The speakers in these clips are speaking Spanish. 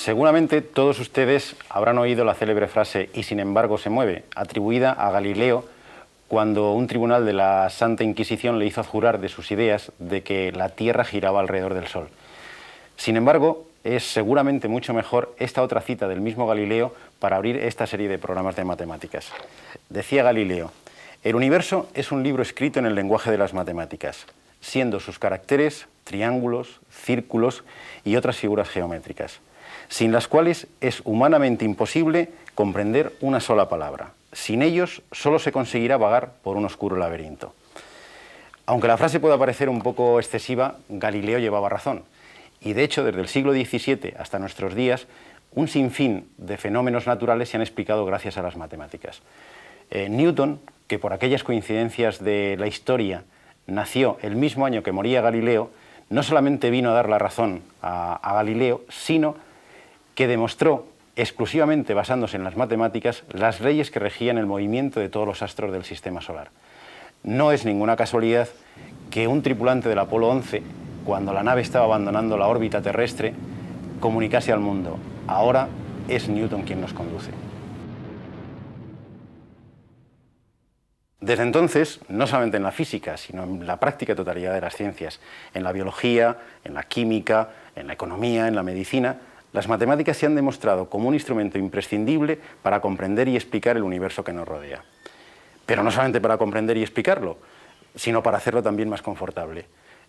Seguramente todos ustedes habrán oído la célebre frase «y sin embargo se mueve», atribuida a Galileo cuando un tribunal de la Santa Inquisición le hizo jurar de sus ideas de que la Tierra giraba alrededor del Sol. Sin embargo, es seguramente mucho mejor esta otra cita del mismo Galileo para abrir esta serie de programas de matemáticas. Decía Galileo: «El universo es un libro escrito en el lenguaje de las matemáticas, siendo sus caracteres triángulos, círculos y otras figuras geométricas, sin las cuales es humanamente imposible comprender una sola palabra. Sin ellos solo se conseguirá vagar por un oscuro laberinto». Aunque la frase pueda parecer un poco excesiva, Galileo llevaba razón. Y de hecho, desde el siglo XVII hasta nuestros días, un sinfín de fenómenos naturales se han explicado gracias a las matemáticas. Newton, que por aquellas coincidencias de la historia nació el mismo año que moría Galileo, no solamente vino a dar la razón a Galileo, sino que demostró, exclusivamente basándose en las matemáticas, las leyes que regían el movimiento de todos los astros del sistema solar. No es ninguna casualidad que un tripulante del Apolo 11, cuando la nave estaba abandonando la órbita terrestre, comunicase al mundo: ahora es Newton quien nos conduce. Desde entonces, no solamente en la física, sino en la práctica totalidad de las ciencias, en la biología, en la química, en la economía, en la medicina, las matemáticas se han demostrado como un instrumento imprescindible para comprender y explicar el universo que nos rodea. Pero no solamente para comprender y explicarlo, sino para hacerlo también más confortable.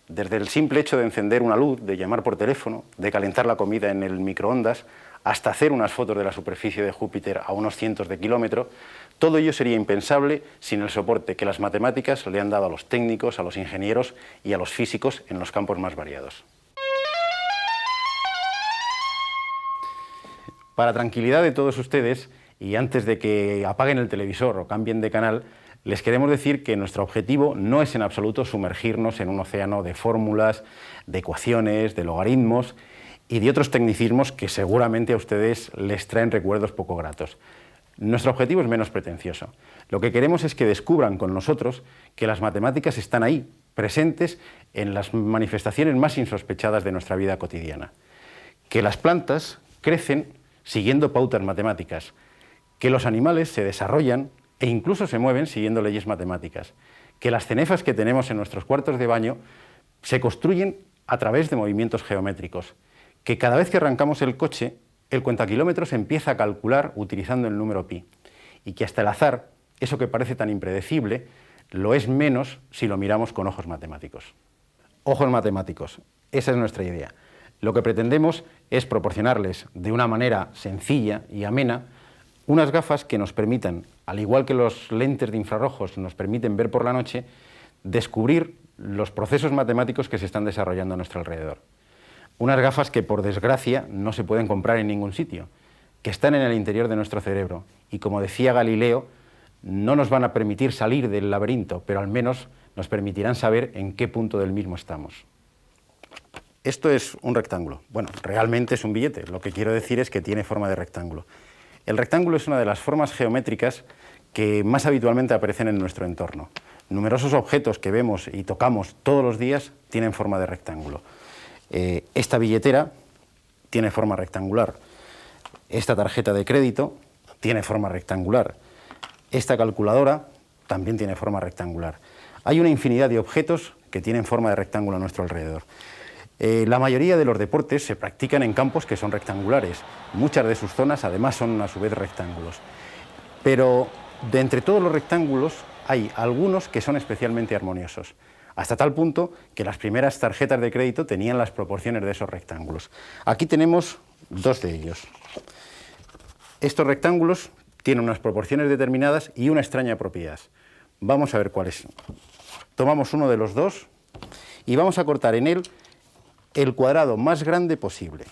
Desde el simple hecho de encender una luz, de llamar por teléfono, de calentar la comida en el microondas, hasta hacer unas fotos de la superficie de Júpiter a unos cientos de kilómetros, todo ello sería impensable sin el soporte que las matemáticas le han dado a los técnicos, a los ingenieros y a los físicos en los campos más variados. Para tranquilidad de todos ustedes, y antes de que apaguen el televisor o cambien de canal, les queremos decir que nuestro objetivo no es en absoluto sumergirnos en un océano de fórmulas, de ecuaciones, de logaritmos y de otros tecnicismos que seguramente a ustedes les traen recuerdos poco gratos. Nuestro objetivo es menos pretencioso. Lo que queremos es que descubran con nosotros que las matemáticas están ahí, presentes en las manifestaciones más insospechadas de nuestra vida cotidiana. Que las plantas crecen siguiendo pautas matemáticas, que los animales se desarrollan e incluso se mueven siguiendo leyes matemáticas, que las cenefas que tenemos en nuestros cuartos de baño se construyen a través de movimientos geométricos, que cada vez que arrancamos el coche, el cuentakilómetros empieza a calcular utilizando el número pi, y que hasta el azar, eso que parece tan impredecible, lo es menos si lo miramos con ojos matemáticos. Ojos matemáticos, esa es nuestra idea. Lo que pretendemos es proporcionarles de una manera sencilla y amena unas gafas que nos permitan, al igual que los lentes de infrarrojos nos permiten ver por la noche, descubrir los procesos matemáticos que se están desarrollando a nuestro alrededor. Unas gafas que, por desgracia, no se pueden comprar en ningún sitio, que están en el interior de nuestro cerebro y, como decía Galileo, no nos van a permitir salir del laberinto, pero al menos nos permitirán saber en qué punto del mismo estamos. Esto es un rectángulo. Bueno, realmente es un billete. Lo que quiero decir es que tiene forma de rectángulo. El rectángulo es una de las formas geométricas que más habitualmente aparecen en nuestro entorno. Numerosos objetos que vemos y tocamos todos los días tienen forma de rectángulo. Esta billetera tiene forma rectangular. Esta tarjeta de crédito tiene forma rectangular. Esta calculadora también tiene forma rectangular. Hay una infinidad de objetos que tienen forma de rectángulo a nuestro alrededor. La mayoría de los deportes se practican en campos que son rectangulares. Muchas de sus zonas además son a su vez rectángulos. Pero de entre todos los rectángulos hay algunos que son especialmente armoniosos, hasta tal punto que las primeras tarjetas de crédito tenían las proporciones de esos rectángulos. Aquí tenemos dos de ellos. Estos rectángulos tienen unas proporciones determinadas y una extraña propiedad. Vamos a ver cuáles son. Tomamos uno de los dos y vamos a cortar en él el cuadrado más grande posible.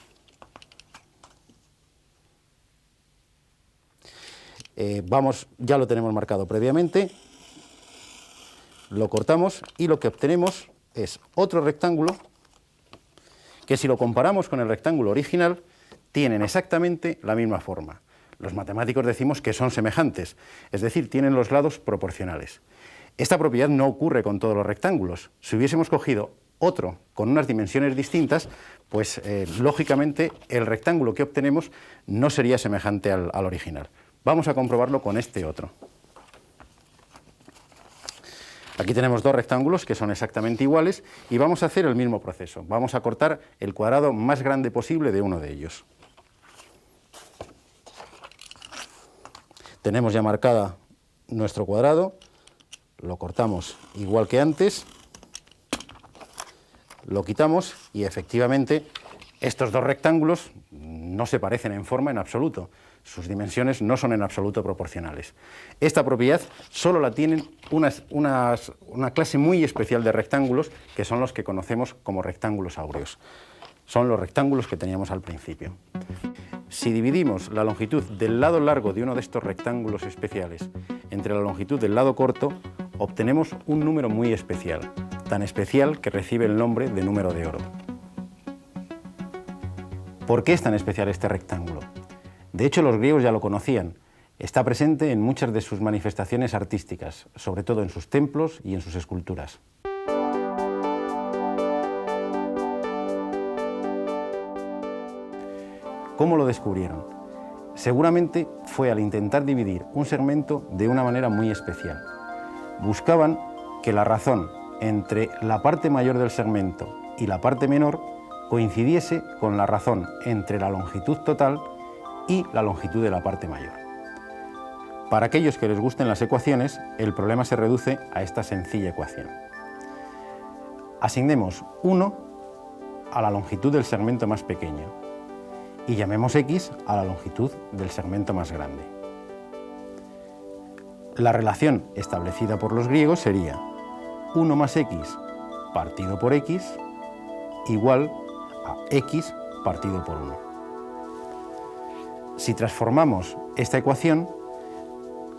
Ya lo tenemos marcado previamente, lo cortamos y lo que obtenemos es otro rectángulo que, si lo comparamos con el rectángulo original, tienen exactamente la misma forma. Los matemáticos decimos que son semejantes, es decir, tienen los lados proporcionales. Esta propiedad no ocurre con todos los rectángulos. Si hubiésemos cogido otro con unas dimensiones distintas, pues lógicamente el rectángulo que obtenemos no sería semejante al original. Vamos a comprobarlo con este otro. Aquí tenemos dos rectángulos que son exactamente iguales y vamos a hacer el mismo proceso. Vamos a cortar el cuadrado más grande posible de uno de ellos. Tenemos ya marcada nuestro cuadrado, lo cortamos igual que antes, lo quitamos y efectivamente estos dos rectángulos no se parecen en forma en absoluto. Sus dimensiones no son en absoluto proporcionales. Esta propiedad solo la tienen una clase muy especial de rectángulos, que son los que conocemos como rectángulos áureos. Son los rectángulos que teníamos al principio. Si dividimos la longitud del lado largo de uno de estos rectángulos especiales entre la longitud del lado corto, obtenemos un número muy especial, tan especial que recibe el nombre de número de oro. ¿Por qué es tan especial este rectángulo? De hecho, los griegos ya lo conocían. Está presente en muchas de sus manifestaciones artísticas, sobre todo en sus templos y en sus esculturas. ¿Cómo lo descubrieron? Seguramente fue al intentar dividir un segmento de una manera muy especial. Buscaban que la razón entre la parte mayor del segmento y la parte menor coincidiese con la razón entre la longitud total y la longitud de la parte mayor. Para aquellos que les gusten las ecuaciones, el problema se reduce a esta sencilla ecuación. Asignemos 1 a la longitud del segmento más pequeño y llamemos x a la longitud del segmento más grande. La relación establecida por los griegos sería 1 más x partido por x igual a x partido por 1. Si transformamos esta ecuación,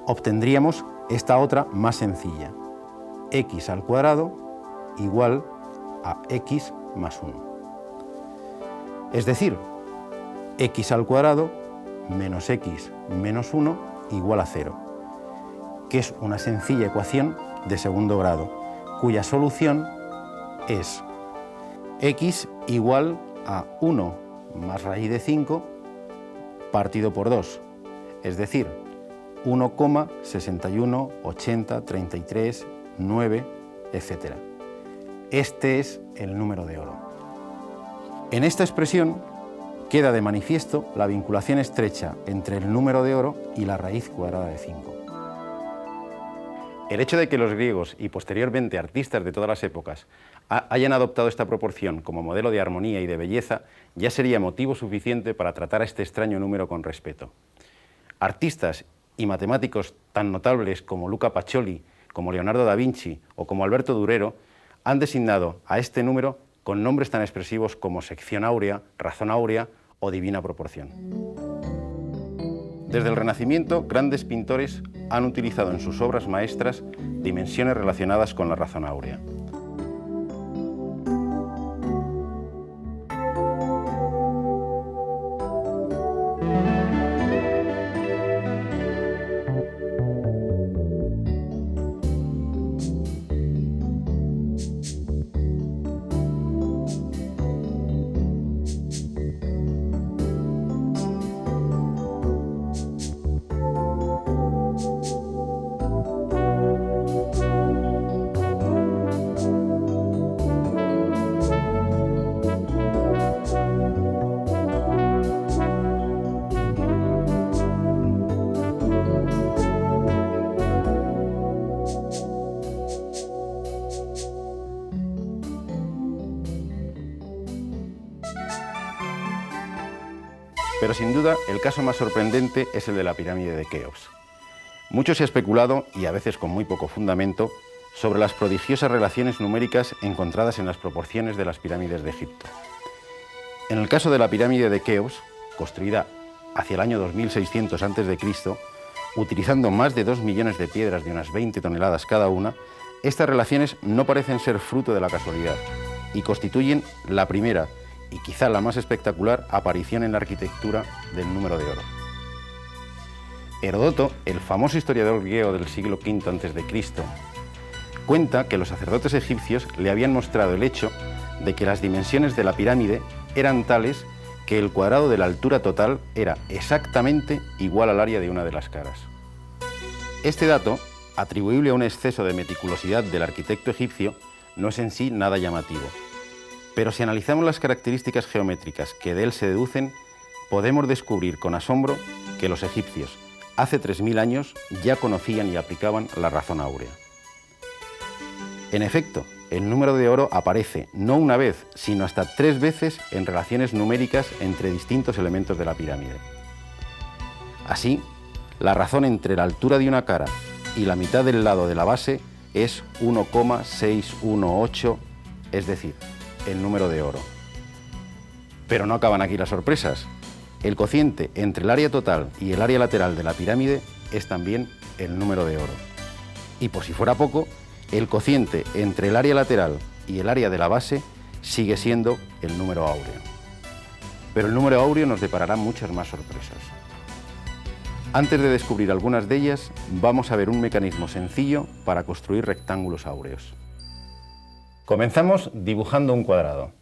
obtendríamos esta otra más sencilla, x al cuadrado igual a x más 1. Es decir, x al cuadrado menos x menos 1 igual a 0, que es una sencilla ecuación de segundo grado, cuya solución es x igual a 1 más raíz de 5 partido por 2, es decir, 1,61, 80, 33, 9, etc. Este es el número de oro. En esta expresión queda de manifiesto la vinculación estrecha entre el número de oro y la raíz cuadrada de 5. El hecho de que los griegos y posteriormente artistas de todas las épocas hayan adoptado esta proporción como modelo de armonía y de belleza ya sería motivo suficiente para tratar a este extraño número con respeto. Artistas y matemáticos tan notables como Luca Pacioli, como Leonardo da Vinci o como Alberto Durero han designado a este número con nombres tan expresivos como sección áurea, razón áurea o divina proporción. Desde el Renacimiento, grandes pintores han utilizado en sus obras maestras dimensiones relacionadas con la razón áurea. Pero sin duda el caso más sorprendente es el de la pirámide de Keops. Mucho se ha especulado, y a veces con muy poco fundamento, sobre las prodigiosas relaciones numéricas encontradas en las proporciones de las pirámides de Egipto. En el caso de la pirámide de Keops, construida hacia el año 2600 a.C., utilizando más de 2 millones de piedras de unas 20 toneladas cada una, estas relaciones no parecen ser fruto de la casualidad y constituyen la primera y quizá la más espectacular aparición en la arquitectura del número de oro. Heródoto, el famoso historiador griego del siglo V a.C., Cuenta que los sacerdotes egipcios le habían mostrado el hecho de que las dimensiones de la pirámide eran tales que el cuadrado de la altura total era exactamente igual al área de una de las caras. Este dato, atribuible a un exceso de meticulosidad del arquitecto egipcio, no es en sí nada llamativo. Pero si analizamos las características geométricas que de él se deducen, podemos descubrir con asombro que los egipcios, hace 3000 años, ya conocían y aplicaban la razón áurea. En efecto, el número de oro aparece no una vez, sino hasta 3 veces en relaciones numéricas entre distintos elementos de la pirámide. Así, la razón entre la altura de una cara y la mitad del lado de la base es 1,618, es decir, el número de oro. Pero no acaban aquí las sorpresas. El cociente entre el área total y el área lateral de la pirámide es también el número de oro. Y por si fuera poco, el cociente entre el área lateral y el área de la base sigue siendo el número áureo. Pero el número áureo nos deparará muchas más sorpresas. Antes de descubrir algunas de ellas, vamos a ver un mecanismo sencillo para construir rectángulos áureos. Comenzamos dibujando un cuadrado.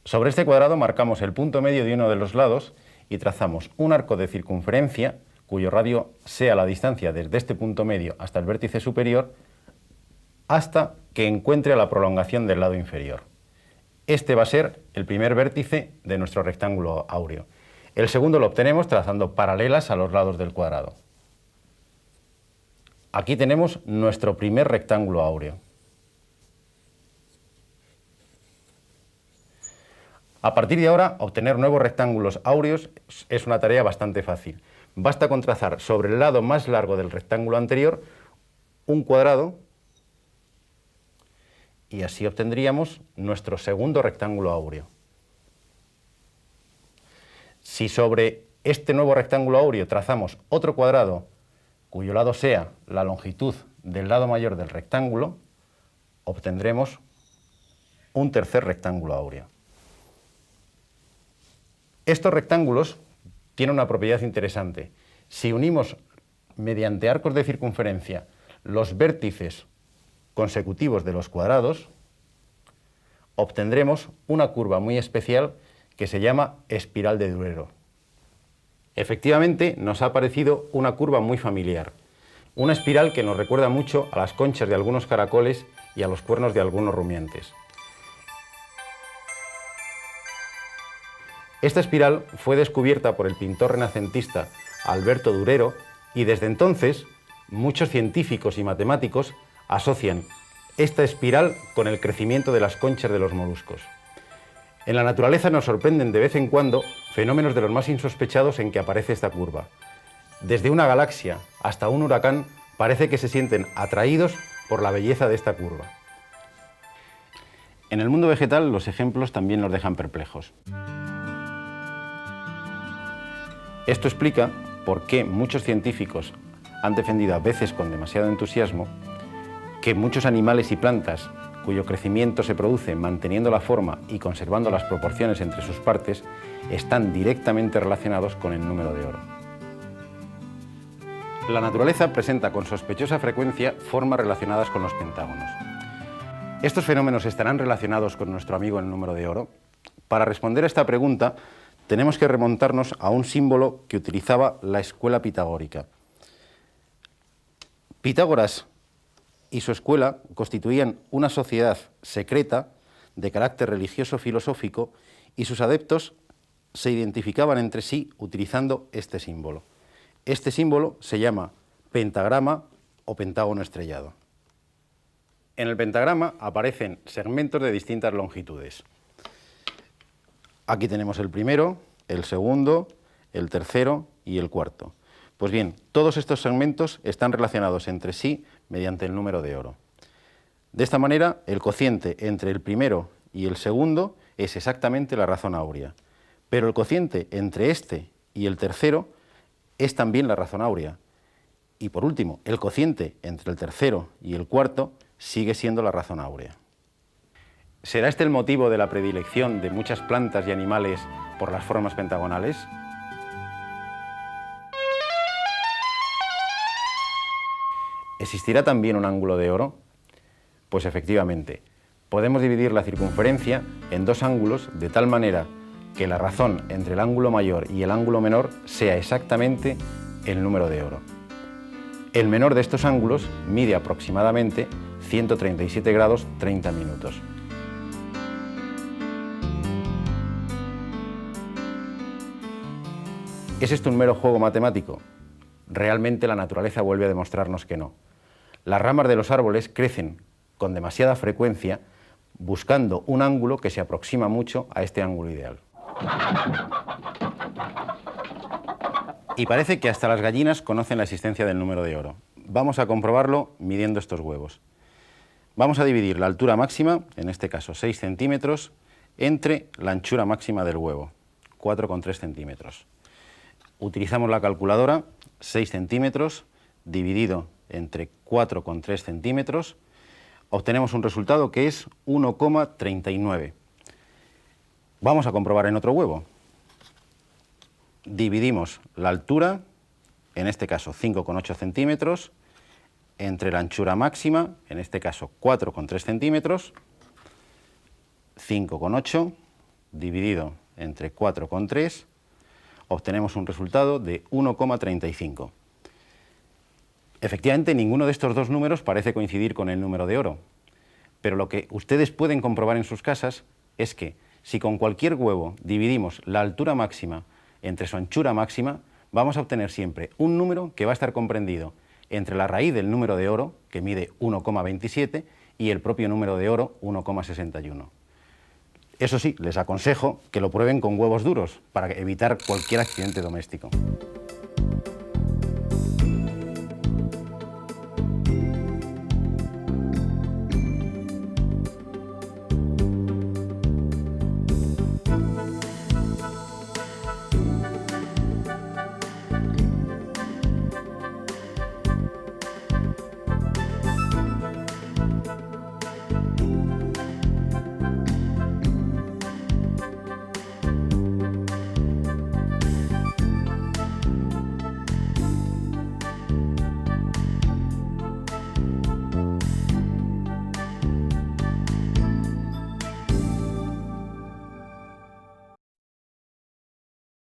Sobre este cuadrado marcamos el punto medio de uno de los lados y trazamos un arco de circunferencia cuyo radio sea la distancia desde este punto medio hasta el vértice superior hasta que encuentre a la prolongación del lado inferior. Este va a ser el primer vértice de nuestro rectángulo áureo. El segundo lo obtenemos trazando paralelas a los lados del cuadrado. Aquí tenemos nuestro primer rectángulo áureo. A partir de ahora, obtener nuevos rectángulos áureos es una tarea bastante fácil. Basta con trazar sobre el lado más largo del rectángulo anterior un cuadrado y así obtendríamos nuestro segundo rectángulo áureo. Si sobre este nuevo rectángulo áureo trazamos otro cuadrado cuyo lado sea la longitud del lado mayor del rectángulo, obtendremos un tercer rectángulo áureo. Estos rectángulos tienen una propiedad interesante. Si unimos mediante arcos de circunferencia los vértices consecutivos de los cuadrados, obtendremos una curva muy especial que se llama espiral de Durero. Efectivamente, nos ha parecido una curva muy familiar, una espiral que nos recuerda mucho a las conchas de algunos caracoles y a los cuernos de algunos rumiantes. Esta espiral fue descubierta por el pintor renacentista Alberto Durero y desde entonces muchos científicos y matemáticos asocian esta espiral con el crecimiento de las conchas de los moluscos. En la naturaleza nos sorprenden de vez en cuando fenómenos de los más insospechados en que aparece esta curva. Desde una galaxia hasta un huracán parece que se sienten atraídos por la belleza de esta curva. En el mundo vegetal los ejemplos también nos dejan perplejos. Esto explica por qué muchos científicos han defendido a veces con demasiado entusiasmo que muchos animales y plantas cuyo crecimiento se produce manteniendo la forma y conservando las proporciones entre sus partes están directamente relacionados con el número de oro. La naturaleza presenta con sospechosa frecuencia formas relacionadas con los pentágonos. ¿Estos fenómenos estarán relacionados con nuestro amigo el número de oro? Para responder a esta pregunta, tenemos que remontarnos a un símbolo que utilizaba la escuela pitagórica. Pitágoras y su escuela constituían una sociedad secreta de carácter religioso-filosófico y sus adeptos se identificaban entre sí utilizando este símbolo. Este símbolo se llama pentagrama o pentágono estrellado. En el pentagrama aparecen segmentos de distintas longitudes. Aquí tenemos el primero, el segundo, el tercero y el cuarto. Pues bien, todos estos segmentos están relacionados entre sí mediante el número de oro. De esta manera, el cociente entre el primero y el segundo es exactamente la razón áurea, pero el cociente entre este y el tercero es también la razón áurea. Y por último, el cociente entre el tercero y el cuarto sigue siendo la razón áurea. ¿Será este el motivo de la predilección de muchas plantas y animales por las formas pentagonales? ¿Existirá también un ángulo de oro? Pues efectivamente, podemos dividir la circunferencia en dos ángulos de tal manera que la razón entre el ángulo mayor y el ángulo menor sea exactamente el número de oro. El menor de estos ángulos mide aproximadamente 137 grados 30 minutos. ¿Es esto un mero juego matemático? Realmente la naturaleza vuelve a demostrarnos que no. Las ramas de los árboles crecen con demasiada frecuencia buscando un ángulo que se aproxima mucho a este ángulo ideal. Y parece que hasta las gallinas conocen la existencia del número de oro. Vamos a comprobarlo midiendo estos huevos. Vamos a dividir la altura máxima, en este caso 6 centímetros, entre la anchura máxima del huevo, 4,3 centímetros. Utilizamos la calculadora, 6 centímetros dividido entre 4,3 centímetros, obtenemos un resultado que es 1,39. Vamos a comprobar en otro huevo. Dividimos la altura, en este caso 5,8 centímetros, entre la anchura máxima, en este caso 4,3 centímetros, 5,8 dividido entre 4,3, obtenemos un resultado de 1,35. Efectivamente, ninguno de estos dos números parece coincidir con el número de oro, pero lo que ustedes pueden comprobar en sus casas es que si con cualquier huevo dividimos la altura máxima entre su anchura máxima, vamos a obtener siempre un número que va a estar comprendido entre la raíz del número de oro, que mide 1,27, y el propio número de oro, 1,61. Eso sí, les aconsejo que lo prueben con huevos duros para evitar cualquier accidente doméstico.